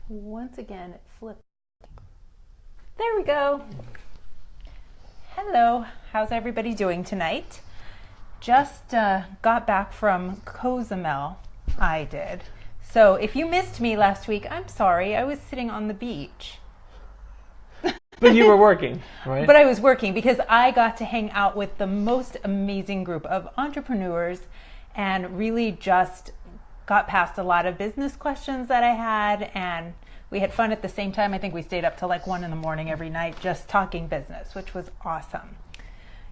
Once again, it flipped. There we go. Hello, how's everybody doing tonight? Just got back from Cozumel, I did. So if you missed me last week, I'm sorry, I was sitting on the beach. But you were working, right? But I was working because I got to hang out with the most amazing group of entrepreneurs and really just got past a lot of business questions that I had, and we had fun at the same time. I think we stayed up till like 1 a.m. every night just talking business, which was awesome.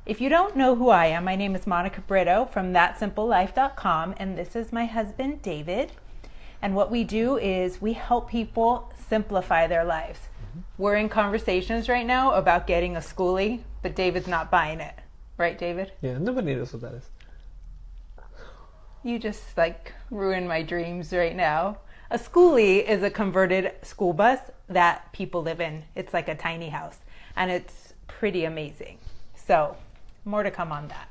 If you don't know who I am, my name is Monica Brito from thatsimplelife.com, and this is my husband, David. And what we do is we help people simplify their lives. We're in conversations right now about getting a schoolie, but David's not buying it. Right, David? Yeah, nobody knows what that is. You just ruined my dreams right now. A schoolie is a converted school bus that people live in. It's like a tiny house, and it's pretty amazing. So more to come on that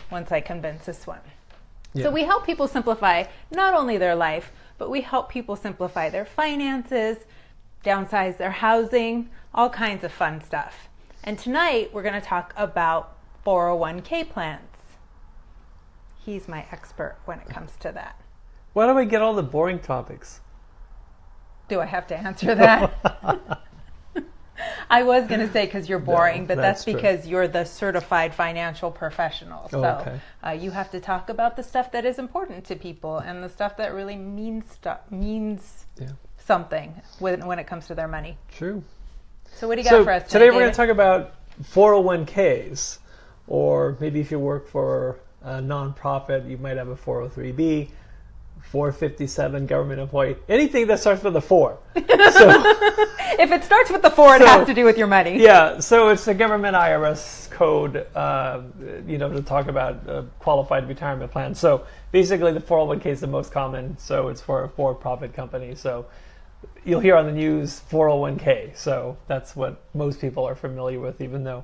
once I convince this one. Yeah. So we help people simplify not only their life, but we help people simplify their finances, downsize their housing, all kinds of fun stuff. And tonight we're going to talk about 401k plans. He's my expert when it comes to that. Why do we get all the boring topics? Do I have to answer that? I was going to say because you're boring, no, but that's because you're the certified financial professional. So okay. You have to talk about the stuff that is important to people and the stuff that really means something when it comes to their money. True. So what do you got for us today? We're going to talk about 401ks, or maybe if you work for a nonprofit, you might have a 403b, 457 government employee, anything that starts with a 4. So, if it starts with the 4, it has to do with your money. Yeah, so it's the government IRS code, to talk about a qualified retirement plan. So basically the 401k is the most common, so it's for a for-profit company. So you'll hear on the news 401k, so that's what most people are familiar with, even though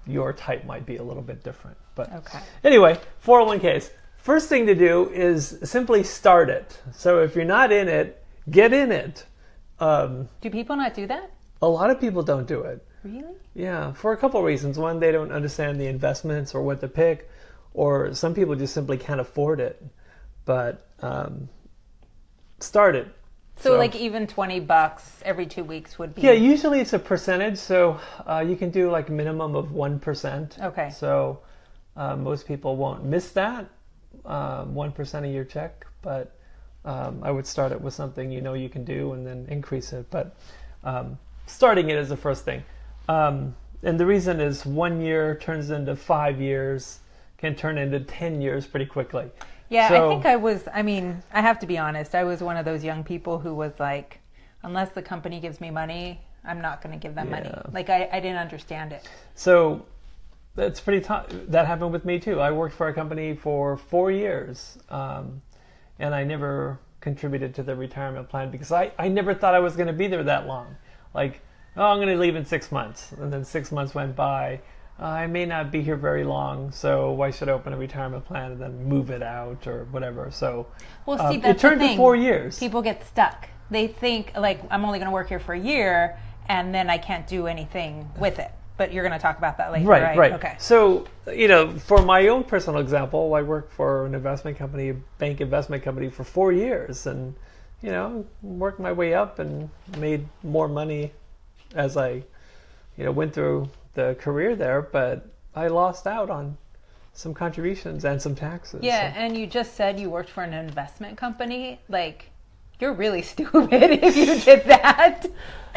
your type might be a little bit different. But anyway, 401ks. First thing to do is simply start it. So if you're not in it, get in it. Do people not do that? A lot of people don't do it. Really? Yeah, for a couple of reasons. One, they don't understand the investments or what to pick, or some people just simply can't afford it. But start it. So even $20 every 2 weeks would be... Yeah, usually it's a percentage. So you can do like a minimum of 1%. Okay. So most people won't miss that. 1% of your check, but I would start it with something you can do and then increase it. But starting it is the first thing. And the reason is 1 year turns into 5 years, can turn into 10 years pretty quickly. Yeah, so, I have to be honest, I was one of those young people who was like, unless the company gives me money, I'm not going to give them money. I didn't understand it. So that's pretty tough. That happened with me too. I worked for a company for 4 years, and I never contributed to the retirement plan because I never thought I was going to be there that long. I'm going to leave in 6 months. And then 6 months went by. I may not be here very long, so why should I open a retirement plan and then move it out or whatever? So it turned to 4 years. People get stuck. They think, I'm only going to work here for a year, and then I can't do anything with it. But you're going to talk about that later, right? Right. Okay. So, for my own personal example, I worked for an investment company, a bank investment company for 4 years, and, worked my way up and made more money as I, went through the career there, but I lost out on some contributions and some taxes. Yeah, so. And you just said you worked for an investment company. You're really stupid if you did that.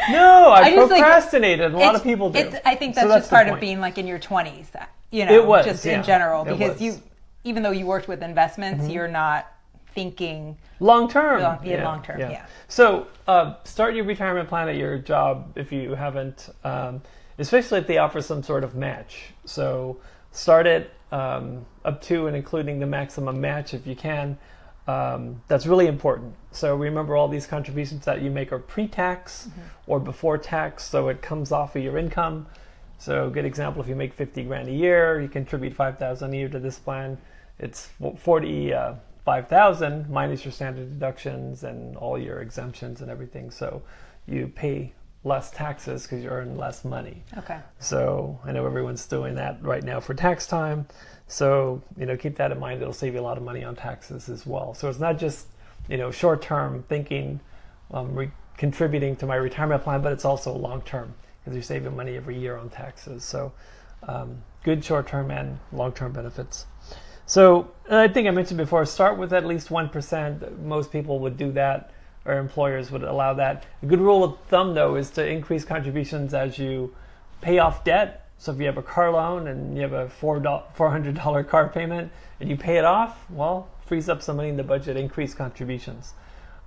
No, I procrastinated. A lot of people do. I think that's just part of being in your 20s, it was, just in general. Because even though you worked with investments, you're not thinking long-term. Long-term. So start your retirement plan at your job if you haven't, especially if they offer some sort of match. So start it up to and including the maximum match if you can. That's really important. So remember, all these contributions that you make are pre-tax or before tax, so it comes off of your income. So good example, if you make $50,000 a year, you contribute $5,000 a year to this plan. It's $5,000 minus your standard deductions and all your exemptions and everything. So you pay less taxes because you earn less money. Okay. So I know everyone's doing that right now for tax time. So, keep that in mind. It'll save you a lot of money on taxes as well. So it's not just, short-term thinking, contributing to my retirement plan, but it's also long-term because you're saving money every year on taxes. So good short-term and long-term benefits. So I think I mentioned before, start with at least 1%. Most people would do that, or employers would allow that. A good rule of thumb, though, is to increase contributions as you pay off debt. So if you have a car loan and you have a $400 car payment and you pay it off, well, frees up some money in the budget, increase contributions.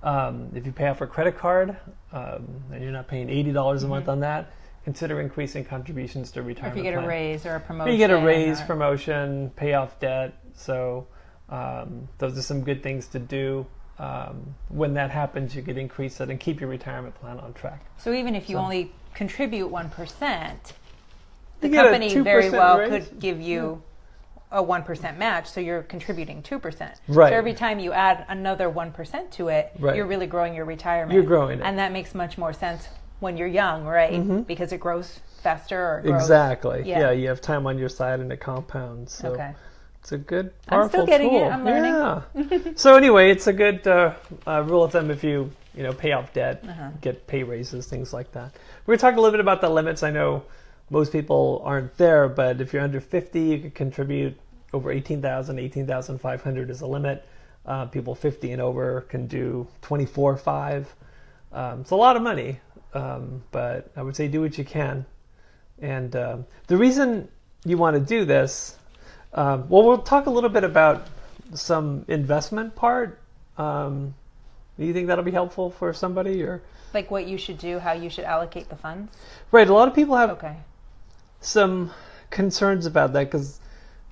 If you pay off a credit card and you're not paying $80 a month on that, consider increasing contributions to retirement Or if you get plan. a raise or a promotion. You get a raise, promotion, pay off debt. So those are some good things to do. When that happens, you could increase it and keep your retirement plan on track. So even if you only contribute 1%, the You get a company very 2% well raise. could give you a 1% match, so you're contributing 2%. Right. So every time you add another 1% to it, Right. you're really growing your retirement. You're growing it. And that makes much more sense when you're young, right? Because it grows faster or it grows. Exactly. Yeah. Yeah, you have time on your side and it compounds. So Okay. it's a good, I'm still powerful getting tool. it. I'm learning. Yeah. So anyway, it's a good rule of thumb if you pay off debt, get pay raises, things like that. We're going to talk a little bit about the limits. I know most people aren't there, but if you're under 50, you could contribute over 18,500 is a limit. People 50 and over can do 24.5. It's a lot of money, but I would say do what you can. And the reason you want to do this, we'll talk a little bit about some investment part. Do you think that'll be helpful for somebody, or Like what you should do, how you should allocate the funds? right? A lot of people have Okay. some concerns about that because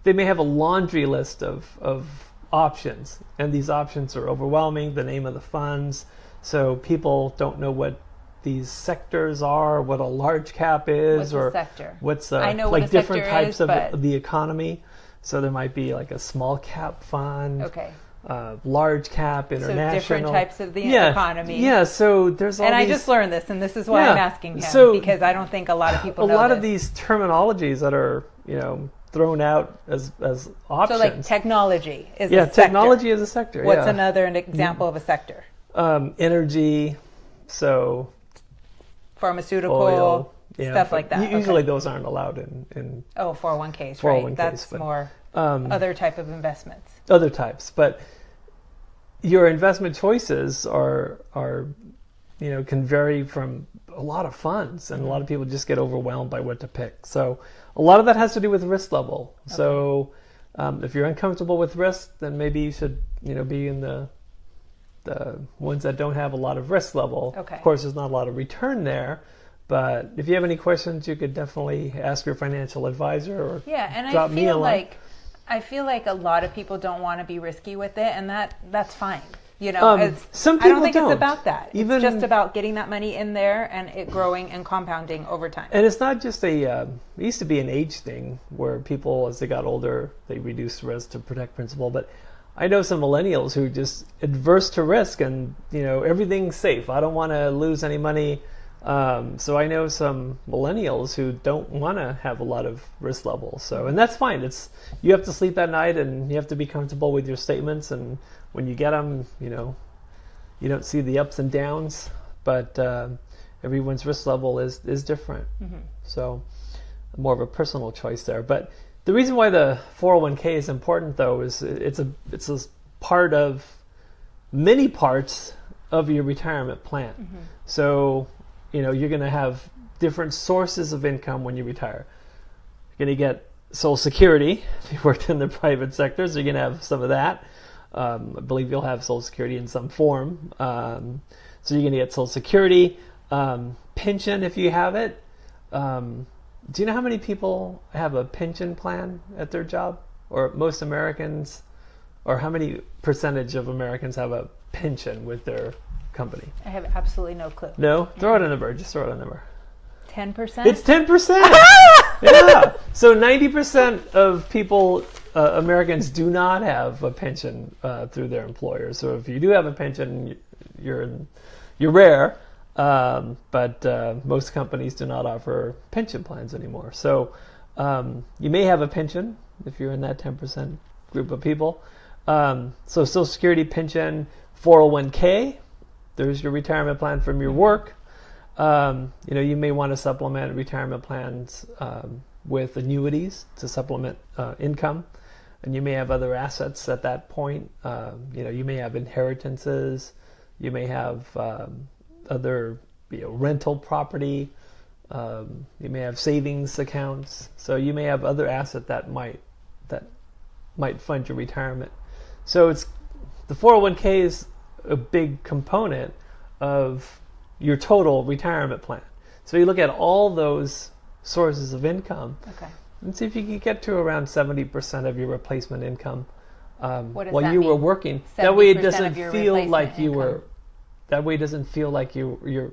they may have a laundry list of options, and these options are overwhelming. The name of the funds, so people don't know what these sectors are, what a large cap is, What's or a sector? what's I know what like a different sector types is, of but- the economy. So there might be like a small cap fund, Okay. large cap, international. So different types of the Yeah, economy. Yeah, so there's all And I these, just learned this, and this is why Yeah. I'm asking him, So, because I don't think a lot of people know a lot this. of these terminologies that are thrown out as options. So like technology is yeah, a sector. technology is a sector. What's yeah. another example of a sector? Energy, so Pharmaceutical, oil, yeah, stuff but like that. Usually Okay. those aren't allowed in 401ks, 401ks, right? That's but, more other type of investments. other types. But your investment choices are can vary from a lot of funds, and a lot of people just get overwhelmed by what to pick. So a lot of that has to do with risk level. Okay. So if you're uncomfortable with risk, then maybe you should be in the ones that don't have a lot of risk level. Okay. Of course, there's not a lot of return there, but if you have any questions, you could definitely ask your financial advisor or Yeah, and drop me a line. I feel like a lot of people don't want to be risky with it, and that's fine. Some I don't people think don't. it's about that. Even, it's just about getting that money in there and it growing and compounding over time. And it's not just it used to be an age thing where people, as they got older, they reduced risk to protect principal. But I know some millennials who are just adverse to risk, and everything's safe. I don't want to lose any money. So I know some millennials who don't want to have a lot of risk level. So, and that's fine. You have to sleep at night, and you have to be comfortable with your statements. And when you get them, you don't see the ups and downs. But everyone's risk level is different. Mm-hmm. So, more of a personal choice there. But the reason why the 401k is important, though, is it's a part of many parts of your retirement plan. Mm-hmm. So you're going to have different sources of income when you retire. You're going to get Social Security if you worked in the private sector, so you're going to have some of that. I believe you'll have Social Security in some form. So you're going to get Social Security, pension if you have it. Do you know how many people have a pension plan at their job? Or most Americans, or how many percentage of Americans have a pension with their company? I have absolutely no clue. No? Throw out a number. Just throw out a number. 10%? It's 10%! Yeah. So 90% of people Americans do not have a pension through their employer. So if you do have a pension, you're rare. But most companies do not offer pension plans anymore. So you may have a pension if you're in that 10% group of people. So Social Security, pension, 401k. There's your retirement plan from your work. You may want to supplement retirement plans with annuities to supplement income, and you may have other assets at that point. You may have inheritances, you may have other rental property, you may have savings accounts. So you may have other asset that might fund your retirement. So it's the 401k is a big component of your total retirement plan. So you look at all those sources of income, and see if you can get to around 70% of your replacement income while you were working. That way it doesn't feel like you were. That way it doesn't feel like your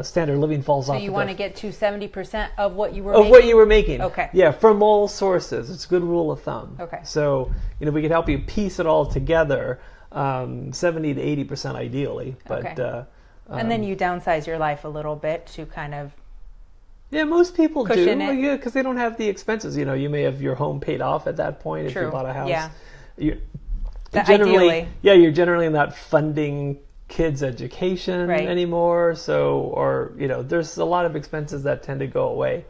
standard of living falls off. So you want to get to 70% of what you were making? Of what you were making. Okay. Yeah, from all sources. It's a good rule of thumb. Okay. So we can help you piece it all together, 70 to 80% ideally. But and then you downsize your life a little bit to kind of. Yeah, most people do. Yeah, because they don't have the expenses. You may have your home paid off at that point if you bought a house. Yeah. Ideally. Yeah, you're generally not funding kids' education anymore. So, there's a lot of expenses that tend to go away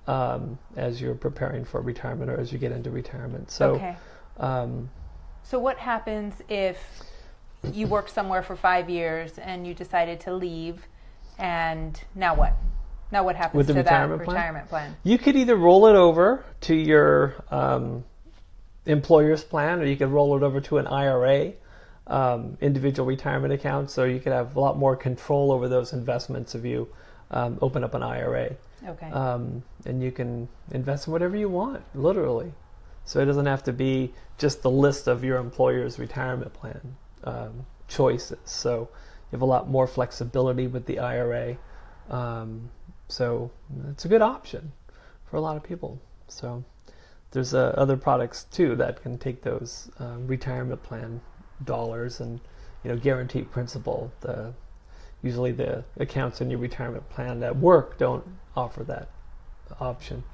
as you're preparing for retirement or as you get into retirement. So, so what happens if you worked somewhere for 5 years and you decided to leave, and now what? Now what happens with the to retirement plan? You could either roll it over to your employer's plan, or you could roll it over to an IRA, individual retirement account, so you could have a lot more control over those investments if you open up an IRA. Okay. And you can invest in whatever you want, literally. So it doesn't have to be just the list of your employer's retirement plan choices. So you have a lot more flexibility with the IRA. So it's a good option for a lot of people. So there's other products too that can take those retirement plan dollars and guaranteed principal. Usually the accounts in your retirement plan at work don't offer that option.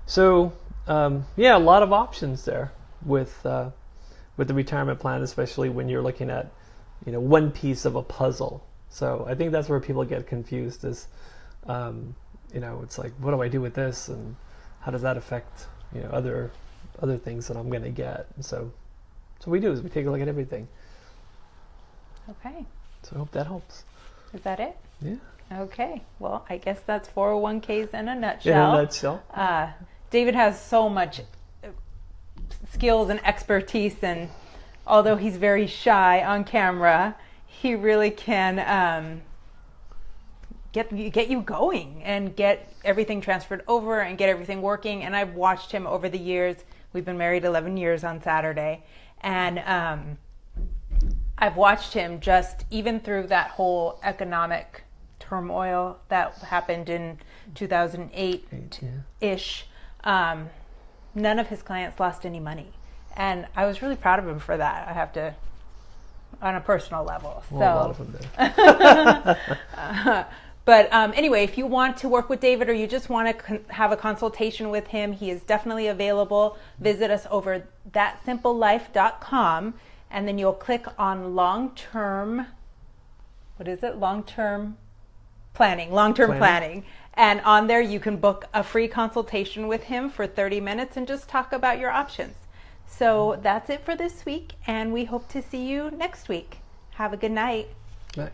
So a lot of options there with the retirement plan, especially when you're looking at one piece of a puzzle. So I think that's where people get confused is it's like, what do I do with this, and how does that affect other things that I'm going to get? And so we do is we take a look at everything. Okay. So I hope that helps. Is that it? Yeah. Okay. Well, I guess that's 401ks in a nutshell. In a nutshell. David has so much skills and expertise, and although he's very shy on camera, he really can get you going and get everything transferred over and get everything working. And I've watched him over the years. We've been married 11 years on Saturday, and I've watched him just even through that whole economic turmoil that happened in 2008-ish. None of his clients lost any money, and I was really proud of him for that. I have to, on a personal level. Well, a lot of them did. But anyway, if you want to work with David or you just want to have a consultation with him, he is definitely available. Visit us over thatsimplelife.com, and then you'll click on long-term planning. And on there you can book a free consultation with him for 30 minutes and just talk about your options. So that's it for this week, and we hope to see you next week. Have a good night. Bye.